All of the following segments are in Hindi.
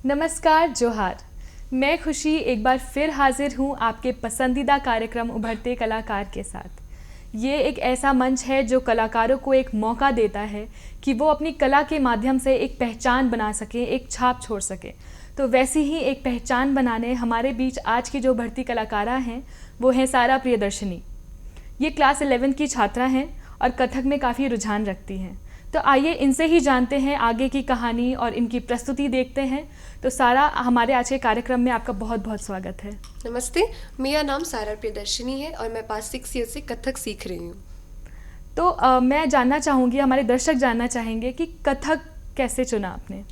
नमस्कार, जोहार। मैं खुशी एक बार फिर हाजिर हूँ आपके पसंदीदा कार्यक्रम उभरते कलाकार के साथ। ये एक ऐसा मंच है जो कलाकारों को एक मौका देता है कि वो अपनी कला के माध्यम से एक पहचान बना सकें, एक छाप छोड़ सकें। तो वैसी ही एक पहचान बनाने हमारे बीच आज की जो उभरती कलाकारा हैं वो हैं सारा प्रियदर्शनी। ये क्लास 11 की छात्रा हैं और कथक में काफ़ी रुझान रखती हैं। तो आइए इनसे ही जानते हैं आगे की कहानी और इनकी प्रस्तुति देखते हैं। तो सारा, हमारे आज के कार्यक्रम में आपका बहुत बहुत स्वागत है। नमस्ते, मेरा नाम सारा प्रियदर्शनी है और मैं पास 6 ईयर से कथक सीख रही हूँ। तो मैं जानना चाहूँगी, हमारे दर्शक जानना चाहेंगे कि कथक कैसे चुना आपने?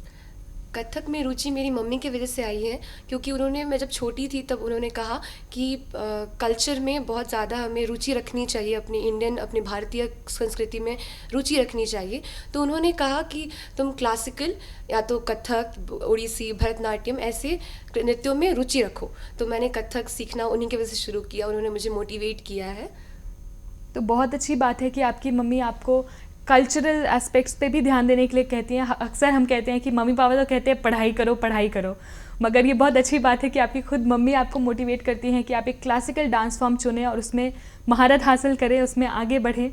कथक में रुचि मेरी मम्मी की वजह से आई है, क्योंकि मैं जब छोटी थी तब उन्होंने कहा कि कल्चर में बहुत ज़्यादा हमें रुचि रखनी चाहिए, अपनी भारतीय संस्कृति में रुचि रखनी चाहिए। तो उन्होंने कहा कि तुम क्लासिकल या तो कथक, ओडिसी, भरतनाट्यम ऐसे नृत्यों में रुचि रखो। तो मैंने कथक सीखना उन्हीं की वजह से शुरू किया, उन्होंने मुझे मोटिवेट किया है। तो बहुत अच्छी बात है कि आपकी मम्मी आपको कल्चरल एस्पेक्ट्स पे भी ध्यान देने के लिए कहती हैं। अक्सर हम कहते हैं कि मम्मी पापा तो कहते हैं पढ़ाई करो पढ़ाई करो, मगर ये बहुत अच्छी बात है कि आपकी खुद मम्मी आपको मोटिवेट करती हैं कि आप एक क्लासिकल डांस फॉर्म चुनें और उसमें महारत हासिल करें, उसमें आगे बढ़ें।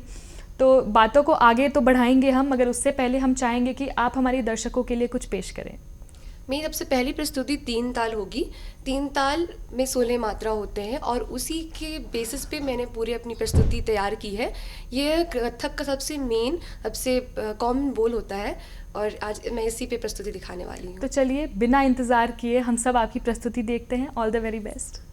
तो बातों को आगे तो बढ़ाएंगे हम, मगर उससे पहले हम चाहेंगे कि आप हमारे दर्शकों के लिए कुछ पेश करें। मेरी सबसे पहली प्रस्तुति 3 ताल होगी। 3 ताल में 16 मात्रा होते हैं और उसी के बेसिस पे मैंने पूरी अपनी प्रस्तुति तैयार की है। ये कथक का सबसे कॉमन बोल होता है और आज मैं इसी पे प्रस्तुति दिखाने वाली हूँ। तो चलिए बिना इंतज़ार किए हम सब आपकी प्रस्तुति देखते हैं। All the very best.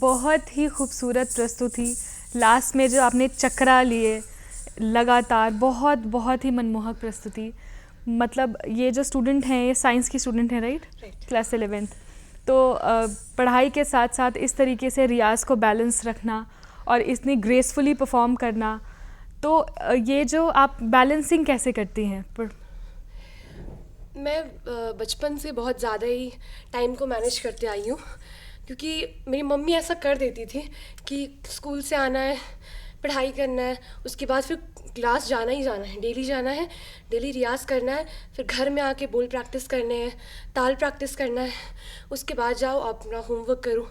बहुत ही खूबसूरत प्रस्तुति। लास्ट में जो आपने चक्रा लिए लगातार, बहुत बहुत ही मनमोहक प्रस्तुति। मतलब ये जो स्टूडेंट हैं, ये साइंस की स्टूडेंट हैं, राइट? Class 11th। तो पढ़ाई के साथ साथ इस तरीके से रियाज़ को बैलेंस रखना और इतनी ग्रेसफुली परफॉर्म करना, तो ये जो आप बैलेंसिंग कैसे करती हैं? मैं बचपन से बहुत ज़्यादा ही टाइम को मैनेज करते आई हूँ, क्योंकि मेरी मम्मी ऐसा कर देती थी कि स्कूल से आना है, पढ़ाई करना है, उसके बाद फिर क्लास जाना ही जाना है, डेली जाना है, डेली रियाज़ करना है, फिर घर में आके बोल प्रैक्टिस करने हैं, ताल प्रैक्टिस करना है, उसके बाद जाओ अपना होमवर्क करो।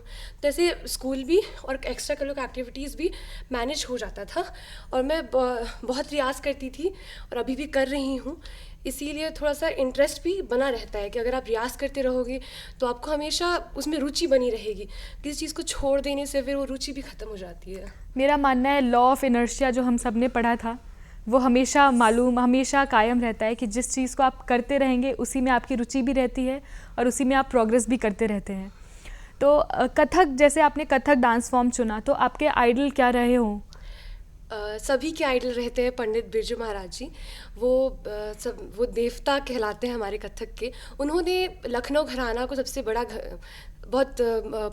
तो ऐसे स्कूल भी और एक्स्ट्रा करिकुलर एक्टिविटीज़ भी मैनेज हो जाता था, और मैं बहुत रियाज़ करती थी और अभी भी कर रही हूँ। इसीलिए थोड़ा सा इंटरेस्ट भी बना रहता है कि अगर आप रियाज़ करते रहोगे तो आपको हमेशा उसमें रुचि बनी रहेगी। किसी चीज़ को छोड़ देने से फिर वो रुचि भी ख़त्म हो जाती है। मेरा मानना है लॉ ऑफ इनर्शिया जो हम सब ने पढ़ा था वो हमेशा कायम रहता है कि जिस चीज़ को आप करते रहेंगे उसी में आपकी रुचि भी रहती है और उसी में आप प्रोग्रेस भी करते रहते हैं। तो कथक, जैसे आपने कथक डांस फॉर्म चुना, तो आपके आइडल क्या रहे हों? सभी के आइडल रहते हैं पंडित बिरजू महाराज जी। वो देवता कहलाते हैं हमारे कथक के। उन्होंने लखनऊ घराना को सबसे बड़ा बहुत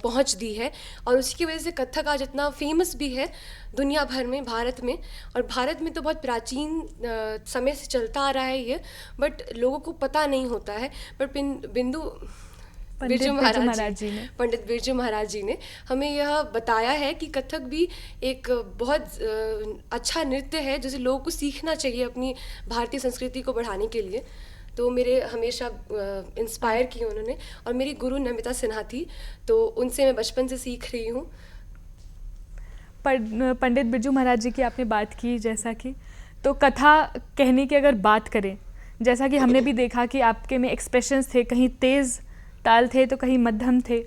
पहुंच दी है, और उसी की वजह से कथक आज इतना फेमस भी है दुनिया भर में, भारत में। और भारत में तो बहुत प्राचीन समय से चलता आ रहा है ये, बट लोगों को पता नहीं होता है। बट पंडित बिरजू महाराज जी ने हमें यह बताया है कि कथक भी एक बहुत अच्छा नृत्य है जिसे लोगों को सीखना चाहिए अपनी भारतीय संस्कृति को बढ़ाने के लिए। तो मेरे हमेशा इंस्पायर किए उन्होंने, और मेरी गुरु नमिता सिन्हा थी, तो उनसे मैं बचपन से सीख रही हूँ। पंडित बिरजू महाराज जी की आपने बात की, जैसा कि तो कथा कहने की अगर बात करें, जैसा कि हमने भी देखा कि आपके में एक्सप्रेशंस थे, कहीं तेज़ ताल थे तो कहीं मध्यम थे।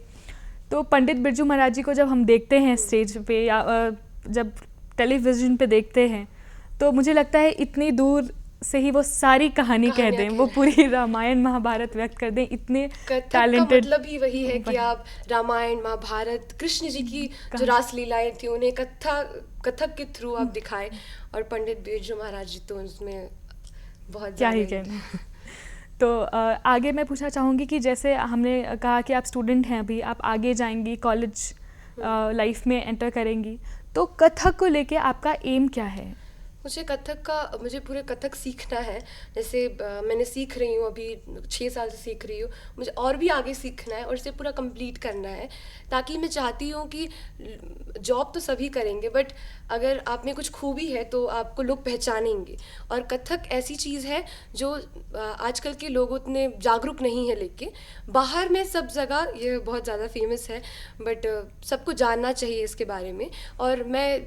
तो पंडित बिरजू महाराज जी को जब हम देखते हैं स्टेज पे या जब टेलीविज़न पे देखते हैं, तो मुझे लगता है इतनी दूर से ही वो सारी कहानी कह दें, वो पूरी रामायण महाभारत व्यक्त कर दें, इतने टैलेंटेड। मतलब ही वही है कि आप रामायण महाभारत, कृष्ण जी की जो रासलीलाएं थी उन्हें कथक के थ्रू आप दिखाएं, और पंडित बिरजू महाराज जी तो उसमें बहुत क्या ही कहना। तो आगे मैं पूछना चाहूँगी कि जैसे हमने कहा कि आप स्टूडेंट हैं, अभी आप आगे जाएंगी, कॉलेज लाइफ में एंटर करेंगी, तो कथक को लेके आपका एम क्या है? मुझे पूरे कथक सीखना है। जैसे मैंने सीख रही हूँ, अभी 6 साल से सीख रही हूँ, मुझे और भी आगे सीखना है और इसे पूरा कंप्लीट करना है, ताकि मैं चाहती हूँ कि जॉब तो सभी करेंगे, बट अगर आप में कुछ खूबी है तो आपको लोग पहचानेंगे। और कथक ऐसी चीज़ है जो आजकल के लोग उतने जागरूक नहीं है, लेके बाहर में सब जगह ये बहुत ज़्यादा फेमस है, बट सबको जानना चाहिए इसके बारे में। और मैं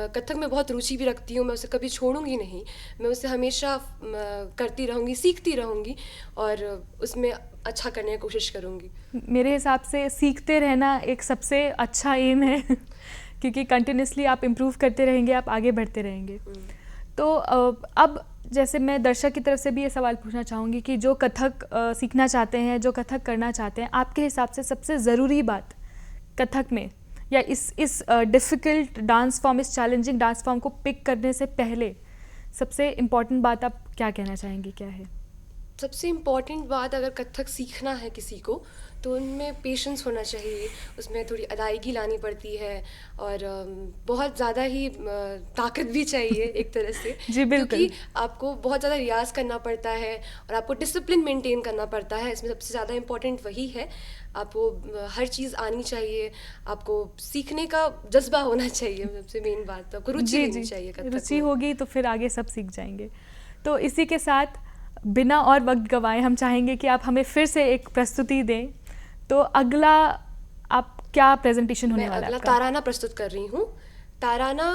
कथक में बहुत रुचि भी रखती हूँ, मैं उसे कभी छोड़ूंगी नहीं, मैं उसे हमेशा करती रहूँगी, सीखती रहूँगी और उसमें अच्छा करने की कोशिश करूँगी। मेरे हिसाब से सीखते रहना एक सबसे अच्छा एम है क्योंकि कंटिन्यूसली आप इम्प्रूव करते रहेंगे, आप आगे बढ़ते रहेंगे। तो अब जैसे मैं दर्शक की तरफ से भी ये सवाल पूछना चाहूँगी कि जो कथक सीखना चाहते हैं, जो कथक करना चाहते हैं, आपके हिसाब से सबसे ज़रूरी बात कथक में या इस डिफ़िकल्ट डांस फॉर्म, इस चैलेंजिंग डांस फॉर्म को पिक करने से पहले सबसे इम्पॉर्टेंट बात आप क्या कहना चाहेंगी, क्या है? सबसे इम्पॉर्टेंट बात, अगर कथक सीखना है किसी को तो उनमें पेशेंस होना चाहिए, उसमें थोड़ी अदायगी लानी पड़ती है और बहुत ज़्यादा ही ताकत भी चाहिए एक तरह से जी बिल्कुल, क्योंकि आपको बहुत ज़्यादा रियाज़ करना पड़ता है और आपको डिसिप्लिन मेंटेन करना पड़ता है। इसमें सबसे ज़्यादा इम्पॉर्टेंट वही है, आपको हर चीज़ आनी चाहिए, आपको सीखने का जज्बा होना चाहिए। सबसे मेन बात, आपको रुचि होनी चाहिए। रुचि होगी तो फिर आगे सब सीख जाएंगे। तो इसी के साथ बिना और वक्त गवाए हम चाहेंगे कि आप हमें फिर से एक प्रस्तुति दें। तो अगला आप क्या प्रेजेंटेशन होने वाला है? अगला ताराना प्रस्तुत कर रही हूँ। ताराना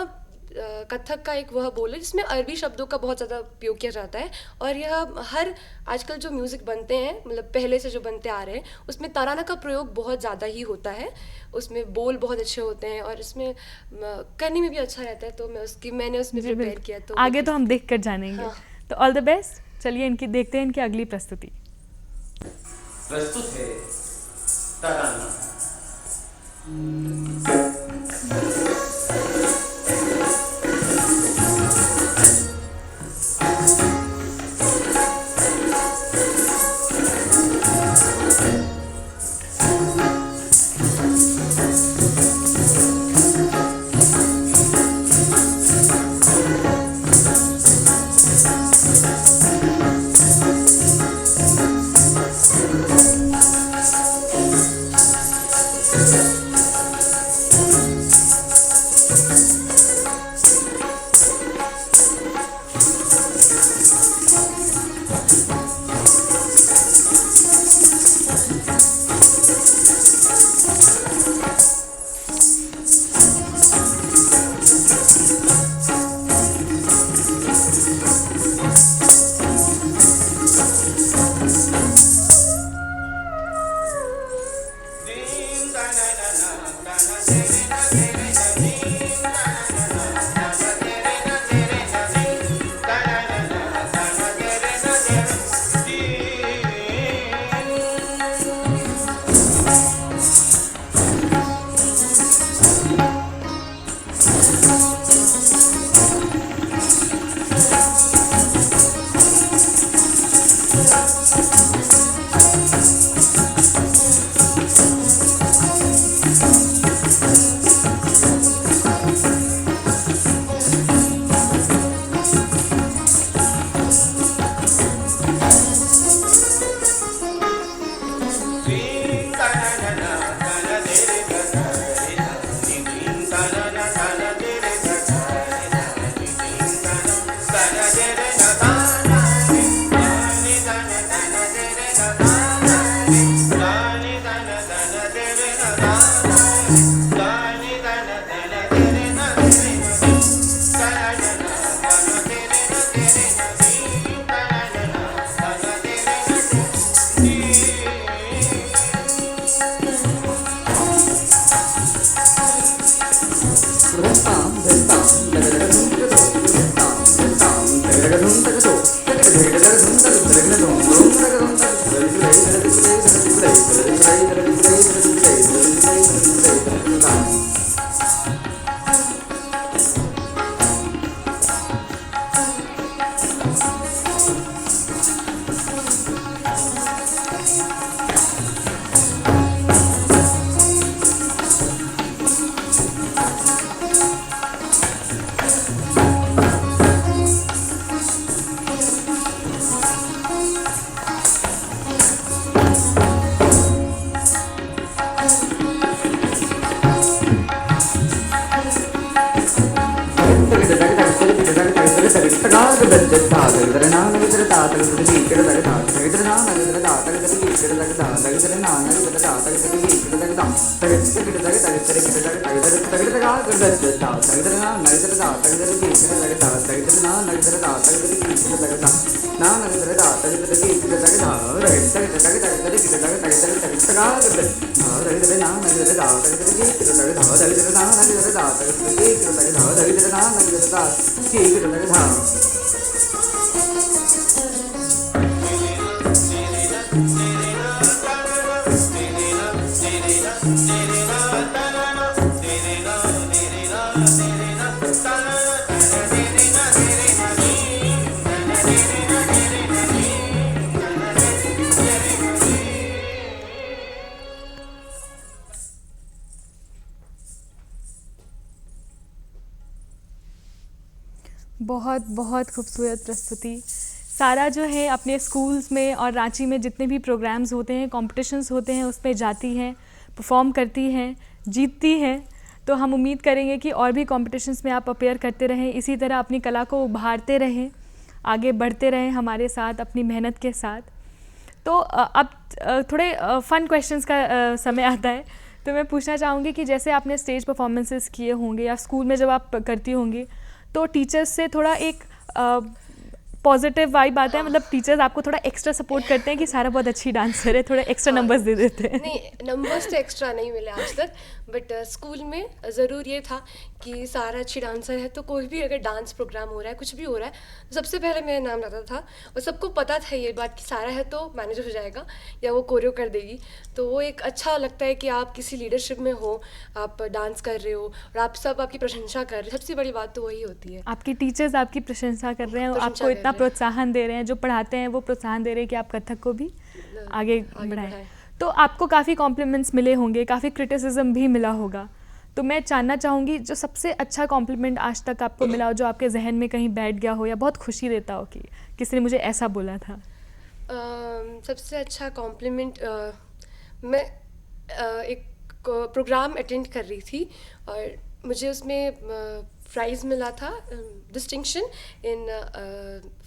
कथक का एक वह बोल है जिसमें अरबी शब्दों का बहुत ज़्यादा उपयोग किया जाता है, और यह हर आजकल जो म्यूज़िक बनते हैं, मतलब पहले से जो बनते आ रहे हैं, उसमें ताराना का प्रयोग बहुत ज़्यादा ही होता है। उसमें बोल बहुत अच्छे होते हैं और इसमें करने में भी अच्छा रहता है, तो मैंने उसमें प्रिपेयर किया। तो आगे तो हम देख कर जानेंगे। हाँ। तो ऑल द बेस्ट। चलिए देखते हैं इनकी अगली प्रस्तुति। प्रस्तुत है ताराना। बहुत बहुत खूबसूरत प्रस्तुति। सारा जो है अपने स्कूल्स में और रांची में जितने भी प्रोग्राम्स होते हैं, कॉम्पिटिशन्स होते हैं, उसमें जाती हैं, परफॉर्म करती हैं, जीतती हैं। तो हम उम्मीद करेंगे कि और भी कॉम्पिटिशन्स में आप अपेयर करते रहें, इसी तरह अपनी कला को उभारते रहें, आगे बढ़ते रहें हमारे साथ अपनी मेहनत के साथ। तो अब थोड़े फ़न क्वेश्चंस का समय आता है। तो मैं पूछना चाहूँगी कि जैसे आपने स्टेज परफॉर्मेंसेस किए होंगे या स्कूल में जब आप करती होंगी, तो टीचर्स से थोड़ा एक पॉजिटिव वाइब आता है, मतलब टीचर्स आपको थोड़ा एक्स्ट्रा सपोर्ट करते हैं कि सारा बहुत अच्छी डांसर है, थोड़े एक्स्ट्रा नंबर्स दे देते हैं? नहीं, नंबर्स तो एक्स्ट्रा नहीं मिले आज तक, बट स्कूल में ज़रूर ये था कि सारा अच्छी डांसर है, तो कोई भी अगर डांस प्रोग्राम हो रहा है, कुछ भी हो रहा है, तो सबसे पहले मेरा नाम आता था। और सबको पता था ये बात कि सारा है तो मैनेज हो जाएगा या वो कोरियो कर देगी। तो वो एक अच्छा लगता है कि आप किसी लीडरशिप में हो, आप डांस कर रहे हो और आप सब आपकी प्रशंसा कर रहे हैं। सबसे बड़ी बात तो वही होती है। आपके टीचर्स आपकी प्रशंसा कर रहे हैं और प्रशंसा आपको कर इतना रहे हैं। प्रोत्साहन दे रहे हैं, जो पढ़ाते हैं वो प्रोत्साहन दे रहे हैं कि आप कथक को भी आगे बढ़ाएं। बढ़ाएं। तो आपको काफ़ी कॉम्प्लीमेंट्स मिले होंगे, काफ़ी क्रिटिसिज्म भी मिला होगा। तो मैं जानना चाहूँगी जो सबसे अच्छा कॉम्प्लीमेंट आज तक आपको मिला हो, जो आपके जहन में कहीं बैठ गया हो या बहुत खुशी देता हो कि किसी ने मुझे ऐसा बोला था? सबसे अच्छा कॉम्प्लीमेंट, मैं एक प्रोग्राम अटेंड कर रही थी और मुझे उसमें प्राइज़ मिला था, distinction in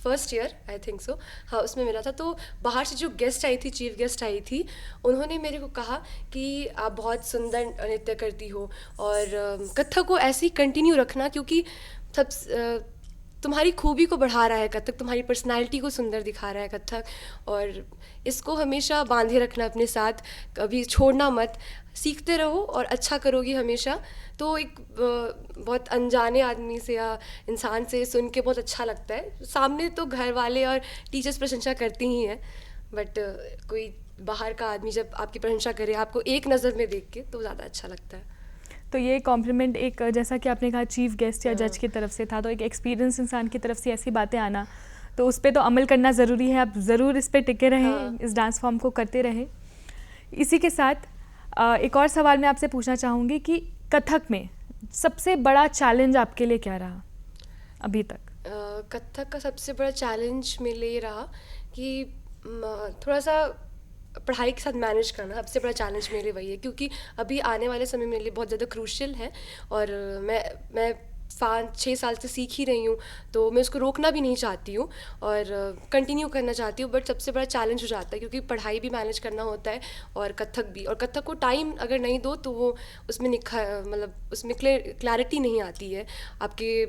first year I think so. हाँ, उसमें मिला था। तो बाहर से जो गेस्ट आई थी, चीफ गेस्ट आई थी, उन्होंने मेरे को कहा कि आप बहुत सुंदर नृत्य करती हो और कथक को ऐसे ही कंटिन्यू रखना, क्योंकि सब तुम्हारी खूबी को बढ़ा रहा है कथक, तुम्हारी पर्सनालिटी को सुंदर दिखा रहा है कथक, और इसको हमेशा बांधे रखना अपने साथ, कभी छोड़ना मत, सीखते रहो और अच्छा करोगी हमेशा। तो एक बहुत अनजाने आदमी से या इंसान से सुन के बहुत अच्छा लगता है। सामने तो घर वाले और टीचर्स प्रशंसा करती ही हैं, बट कोई बाहर का आदमी जब आपकी प्रशंसा करे, आपको एक नज़र में देख के, तो ज़्यादा अच्छा लगता है। तो ये कॉम्प्लीमेंट एक, जैसा कि आपने कहा, चीफ गेस्ट या जज की तरफ से था, तो एक एक्सपीरियंस इंसान की तरफ से ऐसी बातें आना, तो उस पर तो अमल करना ज़रूरी है। आप ज़रूर इस पर टिके रहें, हाँ। इस डांस फॉर्म को करते रहें। इसी के साथ एक और सवाल मैं आपसे पूछना चाहूँगी कि कथक में सबसे बड़ा चैलेंज आपके लिए क्या रहा अभी तक? कथक का सबसे बड़ा चैलेंज मेरे लिए रहा कि थोड़ा सा पढ़ाई के साथ मैनेज करना सबसे बड़ा चैलेंज मेरे लिए वही है, क्योंकि अभी आने वाले समय मेरे लिए बहुत ज़्यादा क्रूशियल है और मैं 5-6 साल से सीख ही रही हूँ, तो मैं उसको रोकना भी नहीं चाहती हूँ और कंटिन्यू करना चाहती हूँ। बट सबसे बड़ा चैलेंज हो जाता है क्योंकि पढ़ाई भी मैनेज करना होता है और कथक भी, और कथक को टाइम अगर नहीं दो तो वो उसमें मतलब उसमें क्लैरिटी नहीं आती है, आपके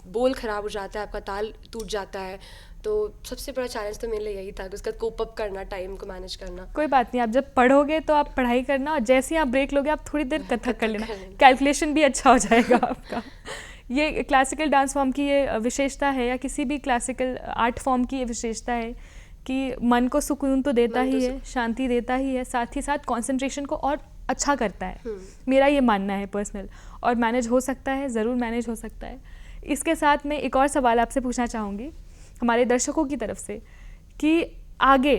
बोल ख़राब हो जाता है, आपका ताल टूट जाता है। तो सबसे बड़ा चैलेंज तो मेरे लिए यही था कि उसका कोप अप करना, टाइम को मैनेज करना। कोई बात नहीं, आप जब पढ़ोगे तो आप पढ़ाई करना और जैसे ही आप ब्रेक लोगे आप थोड़ी देर कथक कर लेना, कैलकुलेशन भी अच्छा हो जाएगा आपका। ये क्लासिकल डांस फॉर्म की ये विशेषता है, या किसी भी क्लासिकल आर्ट फॉर्म की ये विशेषता है कि मन को सुकून तो देता मन तो ही है, शांति देता ही है, साथ ही साथ कंसंट्रेशन को और अच्छा करता है। हम्म। मेरा ये मानना है पर्सनल। और मैनेज हो सकता है, ज़रूर मैनेज हो सकता है। इसके साथ मैं एक और सवाल आपसे पूछना चाहूँगी हमारे दर्शकों की तरफ से कि आगे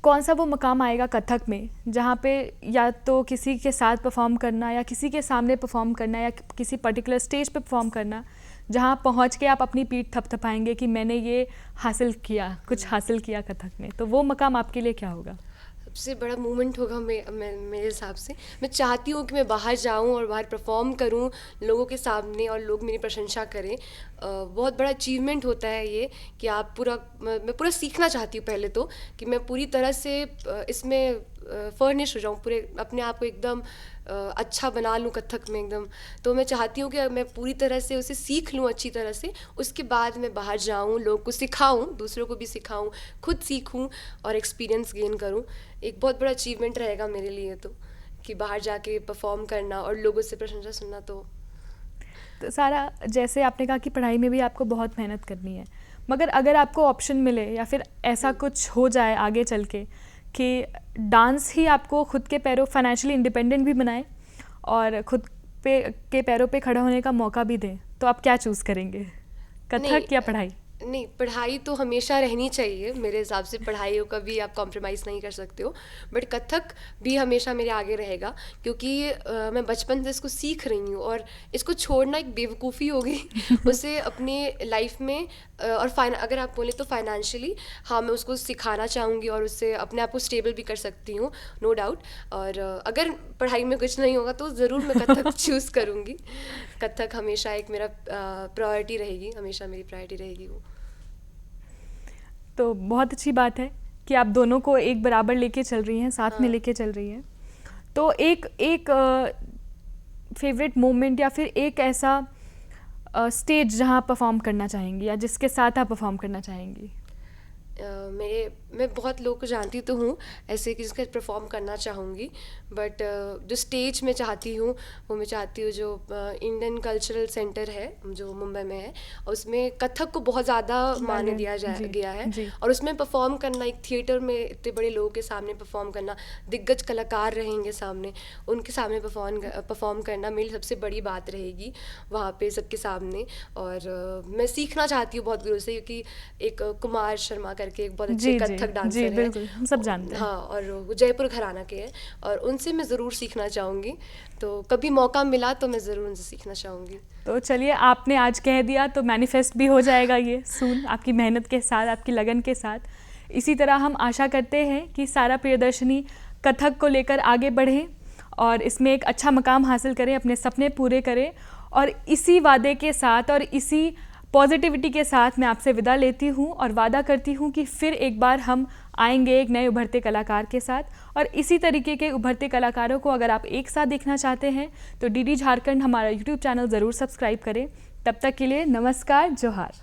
कौन सा वो मकाम आएगा कथक में जहाँ पे या तो किसी के साथ परफॉर्म करना या किसी के सामने परफॉर्म करना या किसी पर्टिकुलर स्टेज पे परफॉर्म करना जहाँ पहुँच के आप अपनी पीठ थपथपाएंगे कि मैंने ये हासिल किया, कुछ हासिल किया कथक में, तो वो मकाम आपके लिए क्या होगा? सबसे बड़ा मूवमेंट होगा मेरे हिसाब से। मैं चाहती हूँ कि मैं बाहर जाऊँ और बाहर परफॉर्म करूँ लोगों के सामने और लोग मेरी प्रशंसा करें। बहुत बड़ा अचीवमेंट होता है ये कि आप मैं पूरा सीखना चाहती हूँ पहले तो, कि मैं पूरी तरह से इसमें फर्निश हो जाऊँ, पूरे अपने आप को एकदम अच्छा बना लूँ कथक में एकदम। तो मैं चाहती हूँ कि मैं पूरी तरह से उसे सीख लूँ अच्छी तरह से, उसके बाद मैं बाहर जाऊँ, लोगों को सिखाऊँ, दूसरों को भी सिखाऊँ, खुद सीखूँ और एक्सपीरियंस गेन करूँ। एक बहुत बड़ा अचीवमेंट रहेगा मेरे लिए तो, कि बाहर जाके परफॉर्म करना और लोगों से प्रशंसा सुनना। तो सारा, जैसे आपने कहा कि पढ़ाई में भी आपको बहुत मेहनत करनी है, मगर अगर आपको ऑप्शन मिले या फिर ऐसा कुछ हो जाए आगे चल के कि डांस ही आपको खुद के पैरों, फाइनेंशियली इंडिपेंडेंट भी बनाए और खुद के पैरों पे खड़ा होने का मौका भी दे, तो आप क्या चूज़ करेंगे, कथक या पढ़ाई? नहीं, पढ़ाई तो हमेशा रहनी चाहिए मेरे हिसाब से। पढ़ाई को कभी आप कॉम्प्रोमाइज़ नहीं कर सकते हो, बट कथक भी हमेशा मेरे आगे रहेगा क्योंकि मैं बचपन से इसको सीख रही हूँ और इसको छोड़ना एक बेवकूफ़ी होगी। उसे अपने लाइफ में और अगर आप बोले तो फाइनेंशियली, हाँ, मैं उसको सिखाना चाहूँगी और उससे अपने आप को स्टेबल भी कर सकती हूँ, नो डाउट। और अगर पढ़ाई में कुछ नहीं होगा तो ज़रूर मैं कथक चूज़ करूँगी। कथक हमेशा एक मेरा प्रायोरिटी रहेगी, हमेशा मेरी प्रायोरिटी रहेगी वो। तो बहुत अच्छी बात है कि आप दोनों को एक बराबर लेके चल रही हैं, साथ में लेके चल रही हैं। तो एक फेवरेट मोमेंट या फिर एक ऐसा स्टेज जहाँ परफॉर्म करना चाहेंगी या जिसके साथ आप परफॉर्म करना चाहेंगी? मैं बहुत लोगों को जानती तो हूँ ऐसे कि जिसका परफॉर्म करना चाहूँगी, बट जो स्टेज में चाहती हूँ वो मैं चाहती हूँ जो इंडियन कल्चरल सेंटर है जो मुंबई में है, उसमें कथक को बहुत ज़्यादा मान दिया गया है और उसमें परफॉर्म करना, एक थिएटर में इतने बड़े लोगों के सामने परफॉर्म करना, दिग्गज कलाकार रहेंगे सामने, उनके सामने परफॉर्म करना मेरी सबसे बड़ी बात रहेगी वहाँ पे सबके सामने। और मैं सीखना चाहती हूँ बहुत गुरु से, क्योंकि एक कुमार शर्मा करके एक बहुत अच्छे कथक डांसर है, बिल्कुल, हम सब जानते हैं। हाँ, और वो जयपुर घराना के हैं और उनसे मैं ज़रूर सीखना चाहूँगी। तो कभी मौका मिला तो मैं ज़रूर उनसे सीखना चाहूँगी। तो चलिए, आपने आज कह दिया तो मैनिफेस्ट भी हो जाएगा ये सून, आपकी मेहनत के साथ, आपकी लगन के साथ। इसी तरह हम आशा करते हैं कि सारा प्रियदर्शनी कथक को लेकर आगे बढ़े और इसमें एक अच्छा मकाम हासिल करें, अपने सपने पूरे करें। और इसी वादे के साथ और इसी पॉजिटिविटी के साथ मैं आपसे विदा लेती हूँ और वादा करती हूँ कि फिर एक बार हम आएंगे एक नए उभरते कलाकार के साथ। और इसी तरीके के उभरते कलाकारों को अगर आप एक साथ देखना चाहते हैं तो डीडी झारखंड हमारा यूट्यूब चैनल ज़रूर सब्सक्राइब करें। तब तक के लिए नमस्कार, जोहार।